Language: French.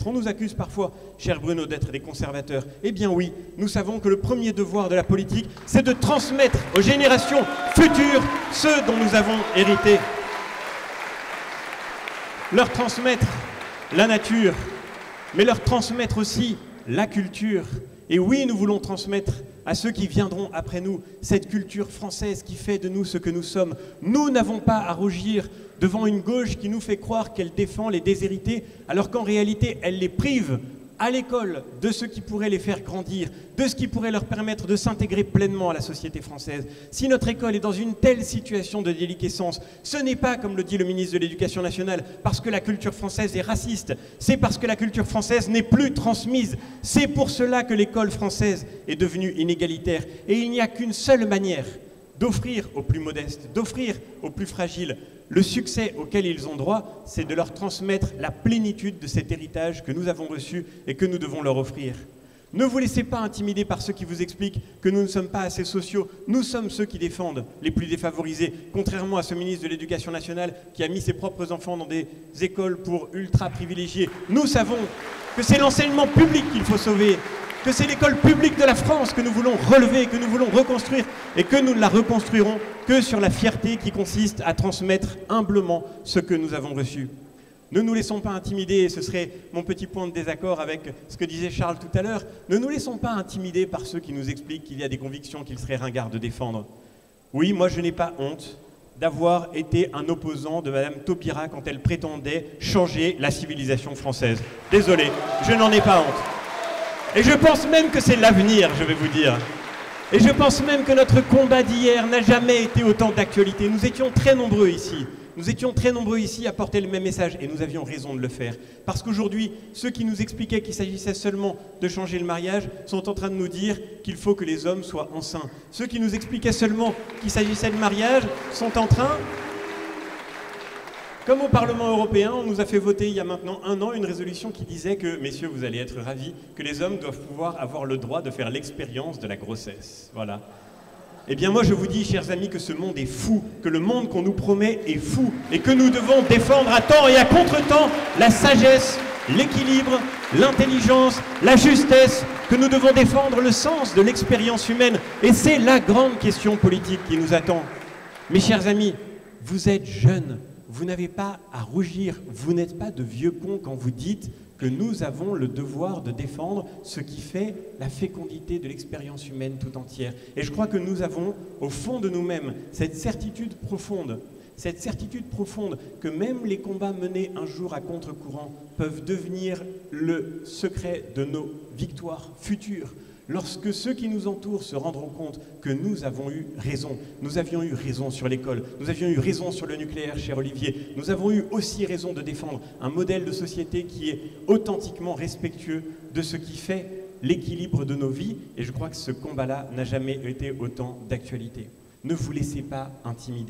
On nous accuse parfois, cher Bruno, d'être des conservateurs. Eh bien oui, nous savons que le premier devoir de la politique, c'est de transmettre aux générations futures ce dont nous avons hérité. Leur transmettre la nature, mais leur transmettre aussi la culture. Et oui, nous voulons transmettre à ceux qui viendront après nous cette culture française qui fait de nous ce que nous sommes. Nous n'avons pas à rougir devant une gauche qui nous fait croire qu'elle défend les déshérités, alors qu'en réalité, elle les prive à l'école de ce qui pourrait les faire grandir, de ce qui pourrait leur permettre de s'intégrer pleinement à la société française. Si notre école est dans une telle situation de déliquescence, ce n'est pas, comme le dit le ministre de l'Éducation nationale, parce que la culture française est raciste, c'est parce que la culture française n'est plus transmise. C'est pour cela que l'école française est devenue inégalitaire. Et il n'y a qu'une seule manière d'offrir aux plus modestes, d'offrir aux plus fragiles le succès auquel ils ont droit, c'est de leur transmettre la plénitude de cet héritage que nous avons reçu et que nous devons leur offrir. Ne vous laissez pas intimider par ceux qui vous expliquent que nous ne sommes pas assez sociaux. Nous sommes ceux qui défendent les plus défavorisés, contrairement à ce ministre de l'Éducation nationale qui a mis ses propres enfants dans des écoles pour ultra privilégiés. Nous savons que c'est l'enseignement public qu'il faut sauver, que c'est l'école publique de la France que nous voulons relever, que nous voulons reconstruire et que nous ne la reconstruirons que sur la fierté qui consiste à transmettre humblement ce que nous avons reçu. Ne nous laissons pas intimider, et ce serait mon petit point de désaccord avec ce que disait Charles tout à l'heure, ne nous laissons pas intimider par ceux qui nous expliquent qu'il y a des convictions qu'il serait ringard de défendre. Oui, moi je n'ai pas honte d'avoir été un opposant de Madame Taubira quand elle prétendait changer la civilisation française. Désolé, je n'en ai pas honte. Et je pense même que c'est l'avenir, je vais vous dire. Et je pense même que notre combat d'hier n'a jamais été autant d'actualité. Nous étions très nombreux ici. Nous étions très nombreux ici à porter le même message et nous avions raison de le faire. Parce qu'aujourd'hui, ceux qui nous expliquaient qu'il s'agissait seulement de changer le mariage sont en train de nous dire qu'il faut que les hommes soient enceints. Ceux qui nous expliquaient seulement qu'il s'agissait de mariage sont en train... Comme au Parlement européen, on nous a fait voter il y a maintenant 1 an une résolution qui disait que, messieurs, vous allez être ravis, que les hommes doivent pouvoir avoir le droit de faire l'expérience de la grossesse. Voilà. Eh bien moi je vous dis, chers amis, que ce monde est fou, que le monde qu'on nous promet est fou, et que nous devons défendre à temps et à contre-temps la sagesse, l'équilibre, l'intelligence, la justesse, que nous devons défendre le sens de l'expérience humaine. Et c'est la grande question politique qui nous attend. Mes chers amis, vous êtes jeunes. Vous n'avez pas à rougir, vous n'êtes pas de vieux cons quand vous dites que nous avons le devoir de défendre ce qui fait la fécondité de l'expérience humaine tout entière. Et je crois que nous avons, au fond de nous-mêmes, cette certitude profonde que même les combats menés un jour à contre-courant peuvent devenir le secret de nos victoires futures. Lorsque ceux qui nous entourent se rendront compte que nous avons eu raison, nous avions eu raison sur l'école, nous avions eu raison sur le nucléaire, cher Olivier, nous avons eu aussi raison de défendre un modèle de société qui est authentiquement respectueux de ce qui fait l'équilibre de nos vies, et je crois que ce combat-là n'a jamais été autant d'actualité. Ne vous laissez pas intimider.